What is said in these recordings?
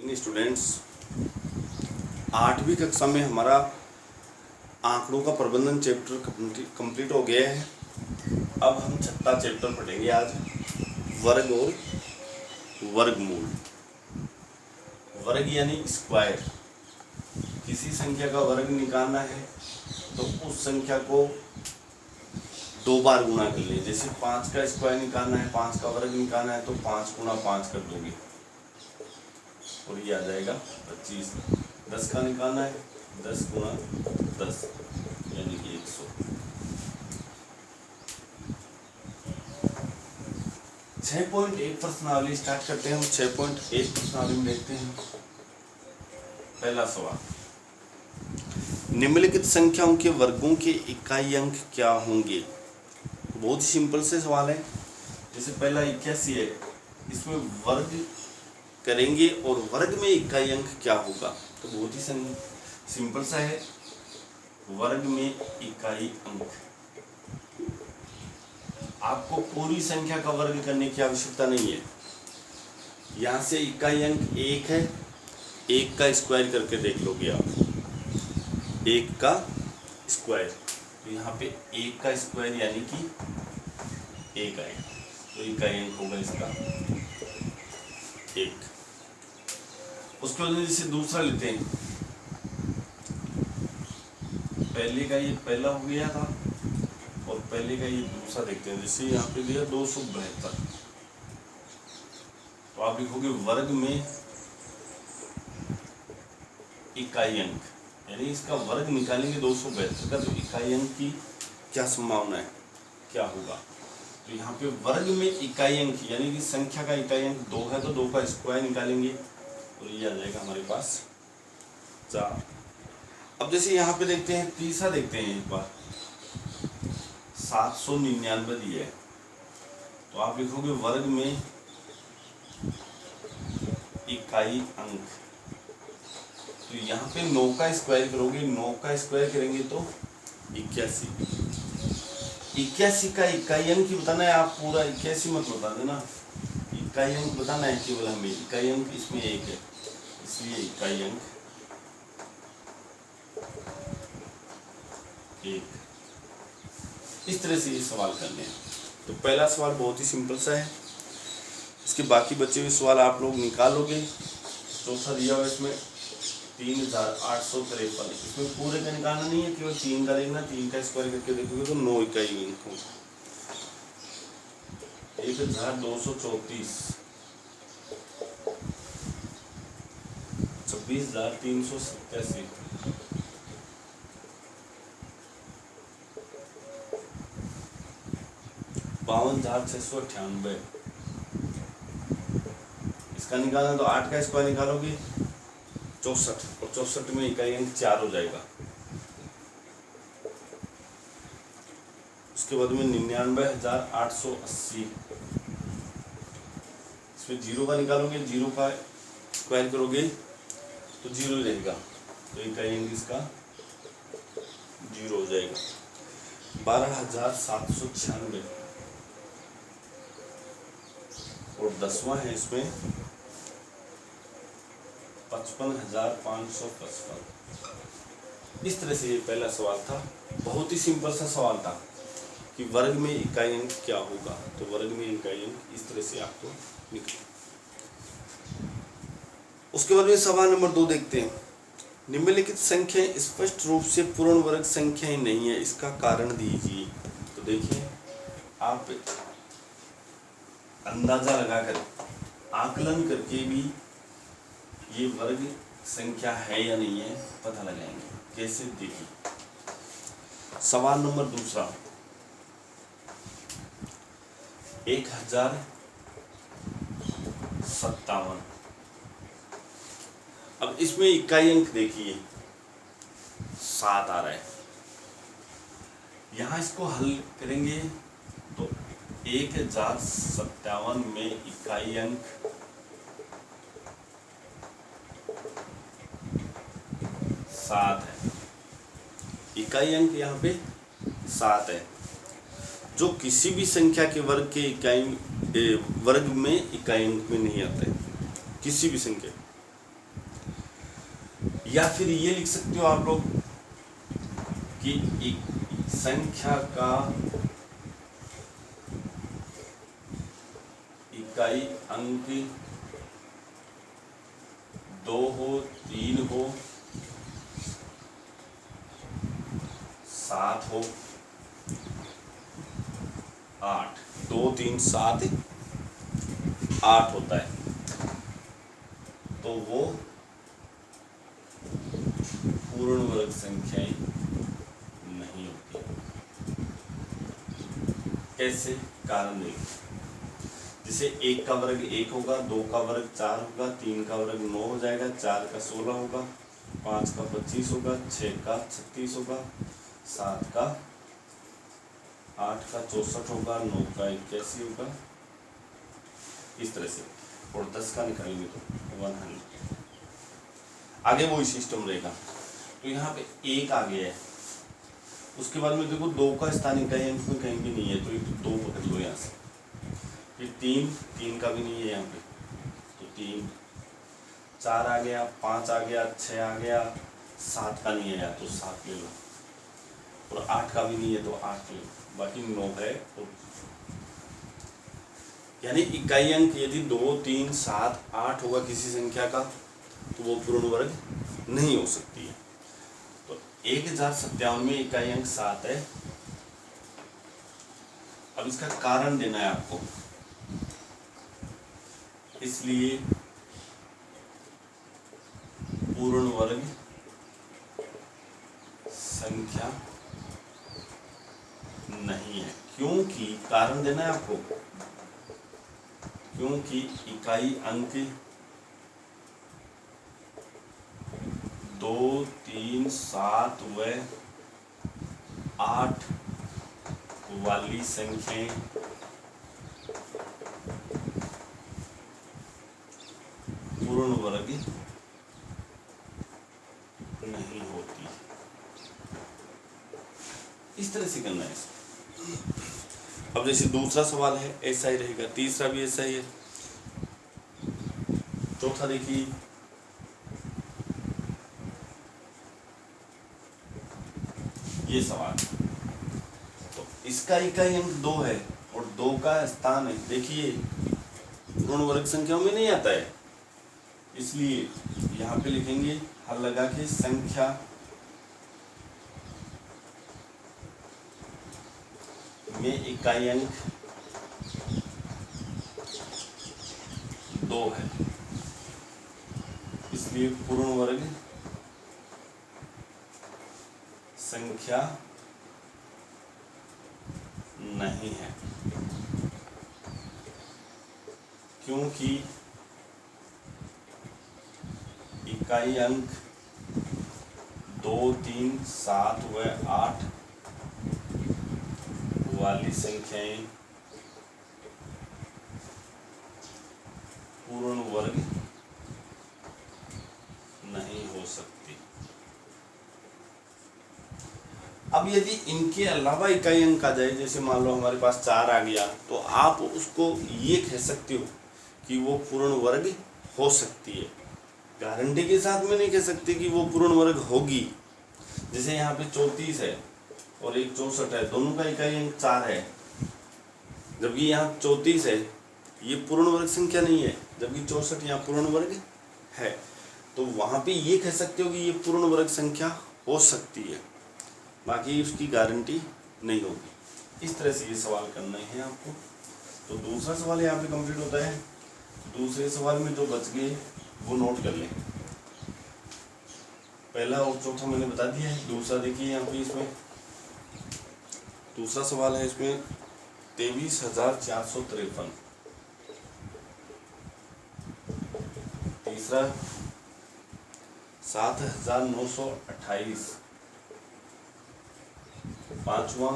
इन students, 8वीं कक्षा में हमारा आंकड़ों का प्रबंधन चैप्टर कंप्लीट हो गया है। अब हम छठा चैप्टर पढ़ेंगे आज, वर्ग और वर्गमूल। वर्ग यानी स्क्वायर। किसी संख्या का वर्ग निकालना है तो उस संख्या को 2 बार गुणा कर लें। जैसे 5 का स्क्वायर निकालना है, 5 का वर्ग निकालना है तो 5 गुणा 5 कर दोगे और ये आ जाएगा 25। 10 का निकालना है, 10 गुणा 10 यानी कि 100। 6.1 प्रश्नावली स्टार्ट करते हैं। हम 6.1 प्रश्नावली में देखते हैं। पहला सवाल, निम्नलिखित संख्याओं के वर्गों के इकाई अंक क्या होंगे? बहुत ही सिंपल से सवाल है। जैसे पहला 81 है, इसमें वर्ग करेंगे और वर्ग में इकाई अंक क्या होगा? तो बहुत ही सिंपल सा है, वर्ग में इकाई अंक। आपको पूरी संख्या का वर्ग करने की आवश्यकता नहीं है। यहाँ से इकाई अंक 1 है, 1 का स्क्वायर करके देख लोगे आप, 1 का स्क्वायर। तो यहाँ पे 1 का स्क्वायर यानी कि 1 आएगा, तो इकाई अंक होगा इसका 1। उसके बाद जैसे दूसरा लेते हैं, पहले का ये पहला हो गया था और पहले का ये दूसरा देखते हैं। जैसे यहाँ पे दिया 272, तो आप लिखोगे वर्ग में इकाई अंक, यानी इसका वर्ग निकालेंगे 272 का, तो इकाई अंक की क्या संभावना है, क्या होगा? तो यहाँ पे वर्ग में इकाई अंक यानी कि संख्या का इकाई अंक 2 है, तो 2 का स्क्वायर निकालेंगे तो ये आ जाएगा हमारे पास 4। अब जैसे यहाँ पे देखते हैं, तीसरा देखते हैं एक बार, 799 दिया है, तो आप लिखोगे वर्ग में इकाई अंक। तो यहाँ पे 9 का स्क्वायर करोगे, 9 का स्क्वायर करेंगे तो 81। 81 का इकाई अंक ही बताना है, आप पूरा 81 मत बता देना, इकाई अंक बताना है केवल हमें। इकाई अंक इसमें 1 है, इसलिए इकाई अंक 1। इस तरह से ये सवाल करने हैं। तो पहला सवाल बहुत ही सिंपल सा है, इसके बाकी बचे हुए सवाल आप लोग निकालोगे। चौथा दिया हुआ इसमें 3853, इसमें पूरे का निकालना नहीं है, केवल 3 का देखना। 3 का स्क्वायर करके देखोगे तो 9 इकाई अंक होगा। 1234, 26387, 52698। इसका निकालना तो 8 का स्क्वायर निकालोगे 64, और 64 में इकाई अंक 4 हो जाएगा। उसके बाद में 99,880, इसमें 0 का निकालोगे, 0 का स्क्वायर करोगे तो 0 रहेगा, तो इकाई अंक इसका 0 हो जाएगा। 12,796, और 10वां है इसमें 55,555। इस तरह से ये पहला सवाल था। बहुत ही सिंपल सा सवाल था कि वर्ग में इकाई अंक क्या होगा, तो वर्ग में इकाई अंक इस तरह से आपको निकले। उसके बाद में सवाल नंबर 2 देखते हैं। निम्नलिखित संख्याएं स्पष्ट रूप से पूर्ण वर्ग संख्याएं नहीं है, इसका कारण दीजिए। तो देखिए, आप अंदाजा लगाकर, आकलन करके भी ये वर्ग संख्या है या नहीं है पता लगाएंगे। कैसे? देखिए, सवाल नंबर दूसरा, 1057। अब इसमें इकाई अंक देखिए 7 आ रहा है। यहां इसको हल करेंगे तो 1057 में इकाई अंक 7 है। इकाई अंक यहाँ पे 7 है, जो किसी भी संख्या के वर्ग के वर्ग में इकाई अंक में नहीं आता है, किसी भी संख्या। या फिर ये लिख सकते हो आप लोग कि एक संख्या का इकाई अंक 2 हो, 3 हो, 7 हो, 8, 2, 3, 7, 8 होता है, तो वो पूर्ण वर्ग संख्याएं नहीं होती। कैसे? कारण नहीं। जैसे 1 का वर्ग 1 होगा, 2 का वर्ग 4 होगा, 3 का वर्ग 9 हो जाएगा, 4 का 16 होगा, 5 का 25 होगा, 6 का 36 होगा, 7 का 8 का 64 होगा, 9 का 81 होगा, इस तरह से। और 10 का निकालेंगे तो 100। आगे वही सिस्टम रहेगा। तो यहाँ पे 1 आ गया है, उसके बाद में देखो 2 का स्थान इकाई अंक में कहीं भी नहीं है, तो 2 पकड़ लो यहाँ से। फिर 3 का भी नहीं है यहाँ पे, तो 3, 4 आ गया, 5 आ गया, 6 आ गया, 7 का नहीं है तो 7 ले लो, और 8 का भी नहीं है तो 8 ले लो, बाकी 9 है। तो यानी इकाई अंक यदि 2, 3, 7, 8 होगा किसी संख्या का, तो वो पूर्ण वर्ग नहीं हो सकती है। तो 1057 में इकाई अंक 7 है। अब इसका कारण देना है आपको, इसलिए पूर्ण वर्ग संख्या नहीं है। क्योंकि कारण देना है आपको, क्योंकि इकाई अंक 2, 3, 7 व 8 वाली संख्याएं पूर्ण वर्ग नहीं होती। इस तरह से करना है इसको। अब जैसे दूसरा सवाल है ऐसा ही रहेगा, तीसरा भी ऐसा ही है, चौथा देखिए, ये सवाल, तो इसका इकाई अंक 2 है और 2 का स्थान है, देखिए पूर्ण वर्ग संख्याओं में नहीं आता है, इसलिए यहाँ पे लिखेंगे हल लगा के संख्या में इकाई अंक 2 है, इसलिए पूर्ण वर्ग संख्या नहीं है। क्योंकि इकाई अंक 2, 3, 7 व 8 वाली संख्याएं पूर्ण वर्ग नहीं हो सकती। अब यदि इनके अलावा इकाई अंक आ जाए, जैसे मान लो हमारे पास 4 आ गया, तो आप उसको ये कह सकते हो कि वो पूर्ण वर्ग हो सकती है। गारंटी के साथ में नहीं कह सकते कि वो पूर्ण वर्ग होगी। जैसे यहाँ पे 34 है और एक 64 है, दोनों का इकाई अंक 4 है, जबकि यहाँ 34 है, ये पूर्ण वर्ग संख्या नहीं है, जबकि 64 यहाँ पूर्ण वर्ग है। तो वहाँ पे ये कह सकते हो कि ये पूर्ण वर्ग संख्या हो सकती है, बाकी उसकी गारंटी नहीं होगी। इस तरह से ये सवाल करना है आपको। तो दूसरा सवाल यहाँ पे कंप्लीट होता है। दूसरे सवाल में जो बच गए वो नोट कर लें। पहला और चौथा मैंने बता दिया है। दूसरा देखिए यहाँ पे, इसमें दूसरा सवाल है, इसमें 23,453। तीसरा 7,928। पांचवा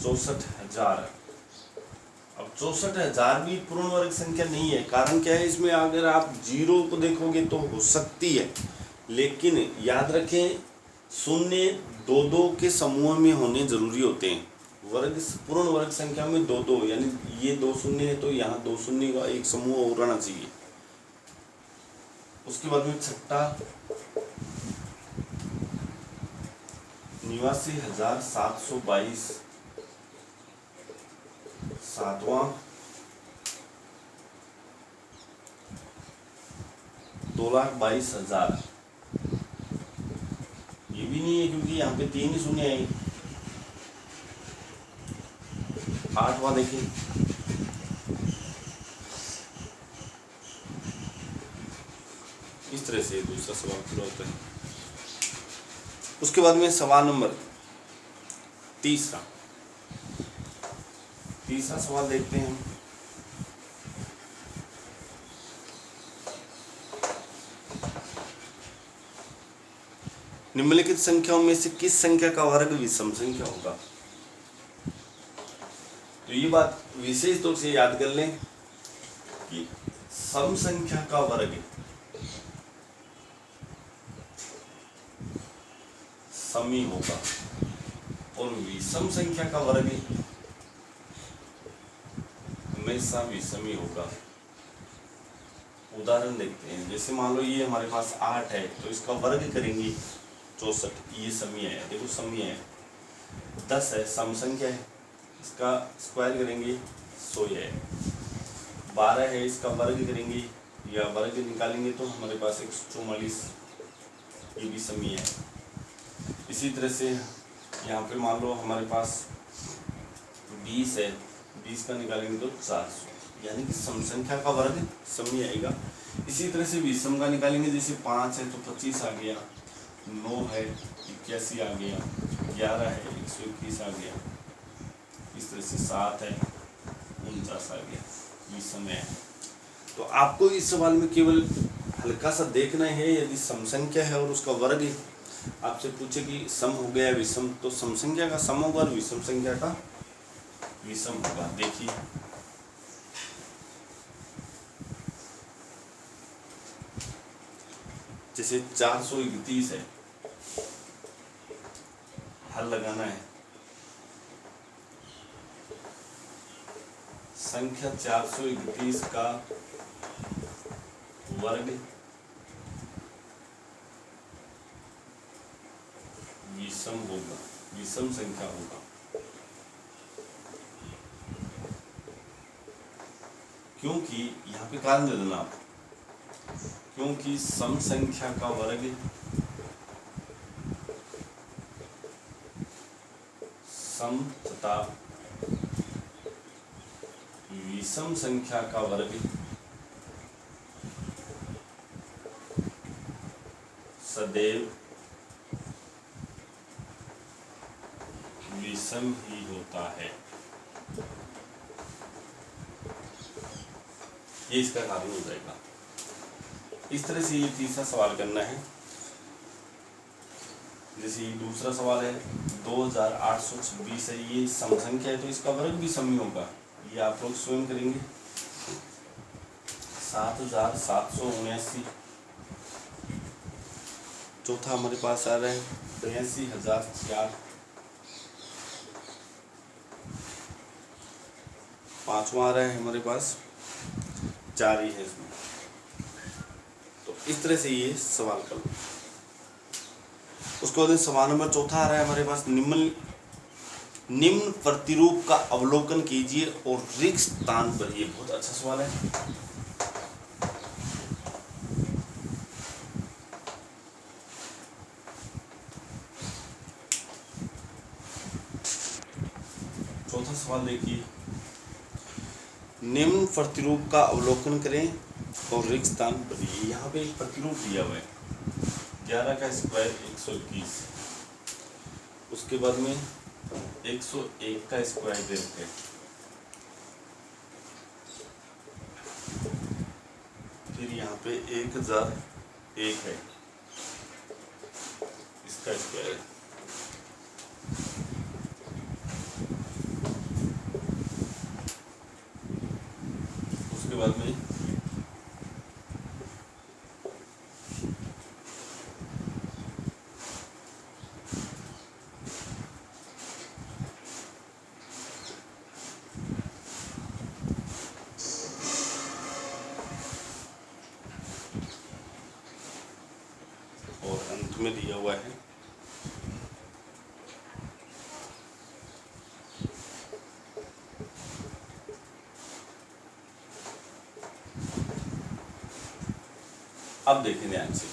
64,000। अब 64,000 भी पूर्ण वर्ग संख्या नहीं है। कारण क्या है, इसमें अगर आप जीरो को देखोगे तो हो सकती है, लेकिन याद रखें शून्य 2-2 के समूह में होने जरूरी होते हैं। वर्ग पूर्ण वर्ग संख्या में 2-2, यानी ये 2 शून्य है तो यहाँ 2 शून्य का एक समूह और रहना चाहिए। उसके बाद में छठा 89,722, सातवां 2,22,000। ये भी नहीं है क्योंकि यहाँ पे 3 ही शून्य है। आठवां देखिए, इस तरह से दूसरा सवाल पूरा होता है। उसके बाद में सवाल नंबर तीसरा सवाल देखते हैं। निम्नलिखित संख्याओं में से किस संख्या का वर्ग विषम संख्या होगा? तो ये बात विशेष तौर से याद कर लें कि सम संख्या का वर्ग समी होगा और विषम संख्या का वर्ग हमेशा विषमी होगा। उदाहरण देखते हैं, जैसे मान लो ये हमारे पास 8 है तो इसका वर्ग करेंगे 64, ये समी है, देखो समी है। 10 है, सम संख्या है, इसका स्क्वायर करेंगे 100 है। 12 है, इसका वर्ग करेंगे या वर्ग निकालेंगे तो हमारे पास 144, ये भी समी है। इसी तरह से यहाँ पे मान लो हमारे पास 20 है, 20 का निकालेंगे तो 400, यानी कि सम संख्या का वर्ग समी आएगा। इसी तरह से विषम का निकालेंगे, जैसे 5 है तो 25 आ गया, 9 है 81 आ गया, 11 है 121 आ गया, इस तरह से 7 है 49 आ गया, विषम है। तो आपको इस सवाल में केवल हल्का सा देखना है, यदि सम संख्या है और उसका वर्ग है, आपसे पूछे कि सम हो गया विषम, तो सम संख्या का सम होगा और विषम संख्या का विषम होगा। देखिए जैसे 431 है, हल लगाना है। संख्या 431 का वर्ग विषम होगा, विषम संख्या होगा। क्योंकि यहाँ पे कारण दे देना आप, क्योंकि सम संख्या का वर्ग सम तथा विषम संख्या का वर्ग सदैव विषम ही होता है। ये इसका कारण हो जाएगा। इस तरह से ये तीसरा सवाल करना है। जैसे ये दूसरा सवाल है 2826 है, ये सम संख्या है तो इसका वर्ग भी सम ही होगा, ये आप लोग स्वयं करेंगे। 7779, चौथा हमारे पास आ रहा है 82,004, पांचवा आ रहा है हमारे पास 4 ही है इसमें। तो इस तरह से ये सवाल कर लो। उसके बाद सवाल नंबर चौथा आ रहा है हमारे पास, निम्न प्रतिरूप का अवलोकन कीजिए और रिक्त स्थान पर, ये बहुत अच्छा सवाल है। चौथा सवाल देखिए, निम्न प्रतिरूप का अवलोकन करें और रिक्त स्थान बनाइए। यहाँ पे एक प्रतिरूप दिया हुआ है 11 का स्क्वायर 121, उसके बाद में 101 का स्क्वायर दे रखे, फिर यहाँ पे 1001 है, इसका स्क्वायर है। उसके बाद में इसमें दिया हुआ है। अब देखें ध्यान से,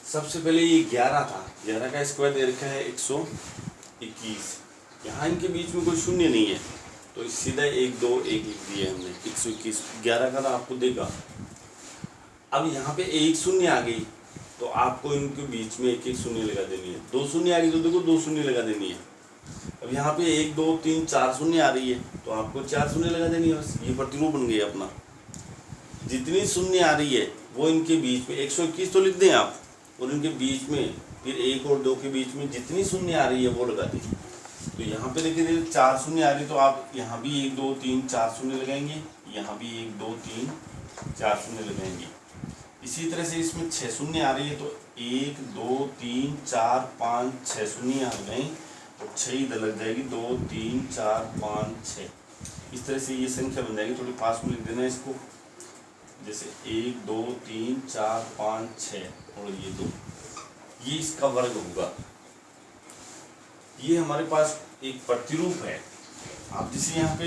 सबसे पहले ये 11 था, 11 का स्क्वायर दे रखा है 121। यहाँ इनके बीच में कोई शून्य नहीं है तो सीधा 1 2 1 लिख दिया हमने। 121 11 का तो आपको देगा। अब यहाँ पे एक शून्य आ गई तो आपको इनके बीच में एक एक शून्य लगा देनी है। 2 शून्य आ गई तो देखो 2 शून्य लगा देनी है। अब यहाँ पे 1 2 3 4 शून्य आ रही है तो आपको 4 शून्य लगा देनी है। बस ये प्रतिरूप बन गई अपना। जितनी शून्य आ रही है वो इनके बीच में 121 तो लिख दें आप, और इनके बीच में फिर 1 और 2 के बीच में जितनी शून्य आ रही है वो लगा दें। तो यहाँ पे देखिए 4 शून्य आ रही है तो आप यहाँ भी 1 2 3 4 शून्य लगाएंगे, यहाँ भी 1 2 3 4 शून्य लगाएंगे। इसी तरह से इसमें 6 शून्य आ रही है तो 1 2 3 4 5 6 शून्य आ गए तो 6 इधर लग जाएगी, 2 3 4 5 6। इस तरह से ये संख्या बन जाएगी। थोड़ी पास में लिख देना है इसको, जैसे 1 2 3 4 5 6 और ये 2, ये इसका वर्ग होगा। ये हमारे पास एक प्रतिरूप है। आप जिसे यहाँ पे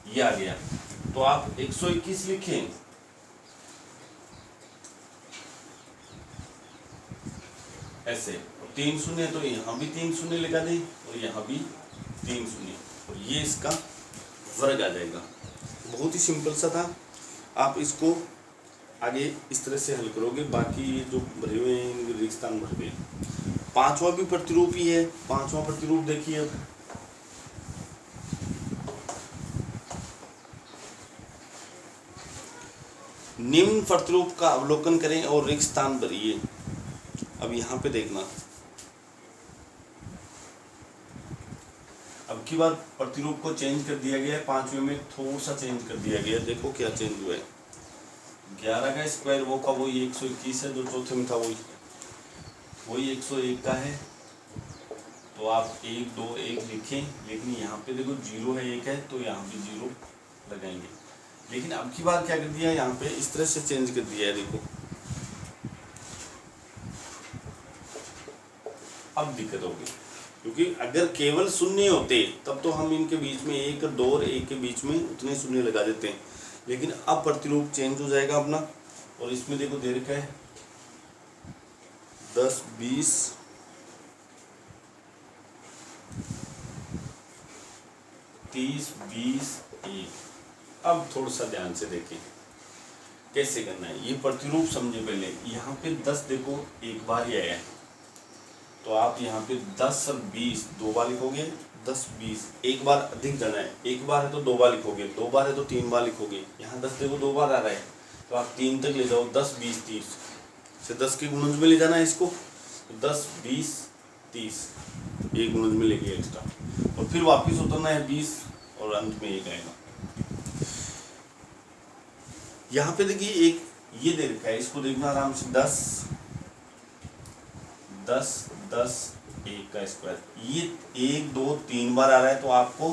ये आ गया तो आप 121 लिखें, ऐसे 3 शून्य तो यहाँ भी 3 शून्य लगा दें और यहाँ भी 3 शून्य, और ये इसका वर्ग आ जाएगा। बहुत ही सिंपल सा था। आप इसको आगे इस तरह से हल करोगे। बाकी ये जो भरे हुए हैं रिक्त स्थान भर गए। पांचवा भी प्रतिरूप ही है। पांचवा प्रतिरूप देखिए, अब निम्न प्रतिरूप का अवलोकन करें और रिक्त स्थान भरिए। अब यहाँ पे देखना, अब की बार प्रतिरूप को चेंज कर दिया गया है। पांचवे में थोड़ा सा चेंज कर दिया गया है। देखो क्या चेंज हुआ है। 11 का स्क्वायर वो का वही 121 है, जो चौथे में था वही 101 का है। तो आप 1 2 1 लिखें, लेकिन यहाँ पे देखो 0 है 1 है तो यहाँ भी 0 लगाएंगे। लेकिन अब की बार क्या कर दिया है, यहाँ पे इस तरह से चेंज कर दिया है। देखो अब दिक्कत होगी, क्योंकि अगर केवल शून्य होते तब तो हम इनके बीच में 1 2 और 1 के बीच में उतने शून्य लगा देते हैं। लेकिन अब प्रतिरूप चेंज हो जाएगा अपना। और इसमें देखो दे रखा है 10 20 30 20 1। अब थोड़ा सा ध्यान से देखें कैसे करना है। ये प्रतिरूप समझे पहले। यहाँ पे 10 देखो एक बार ही आया है तो आप यहाँ पे 10 और 20 दो बार लिखोगे। 10 20 एक बार अधिक जाना है। एक बार है तो 2 बार लिखोगे, 2 बार है तो 3 बार लिखोगे। यहाँ 10 देखो 2 बार आ रहा है तो आप 3 तक ले जाओ। 10 20 30 से 10 के गुणज में ले जाना है इसको। तो 10 20 30 एक गुणज में लेके एक्स्ट्रा, और फिर वापिस उतरना है 20 और अंत में 1 आएगा। यहाँ पे देखिए एक ये दे रखा है, इसको देखना आराम से। 10 10 10 1 का स्क्वायर, ये 1 2 3 बार आ रहा है तो आपको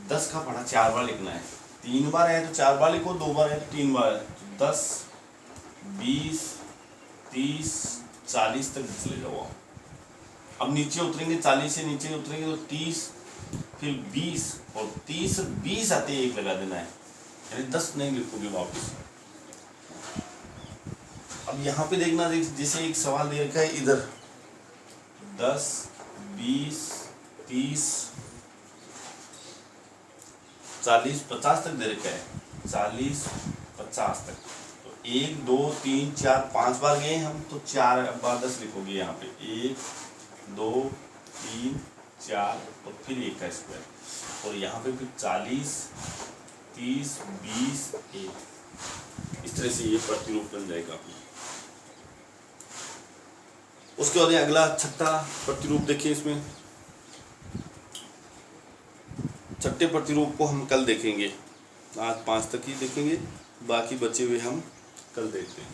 10 का पढ़ा 4 बार लिखना है। 3 बार है तो 4 बार लिखो, 2 बार है तो 3 बार है। तो 10 20 30 40 तक चले जाओ। अब नीचे उतरेंगे, 40 से नीचे उतरेंगे तो 30, फिर 20 और 30 20 आते ही 1 लगा देना है, यानी 10 नहीं लिखोगे वापस। अब यहाँ पे देखना, जैसे एक सवाल दे रखा है इधर 10 20 30 40 50 तक दे रखा है। 40 50 तक तो 1 2 3 4 5 बार गए हम तो 4 बार 10 लिखोगे यहाँ पे। 1 2 3 4 और फिर 1 का स्क्वायर, और यहाँ पे फिर 40 30 20 1। इस तरह से ये प्रतिरूप बन जाएगा। उसके बाद अगला छठा प्रतिरूप देखिए। इसमें छठे प्रतिरूप को हम कल देखेंगे। आज 5 तक ही देखेंगे, बाकी बचे हुए हम कल देखते हैं।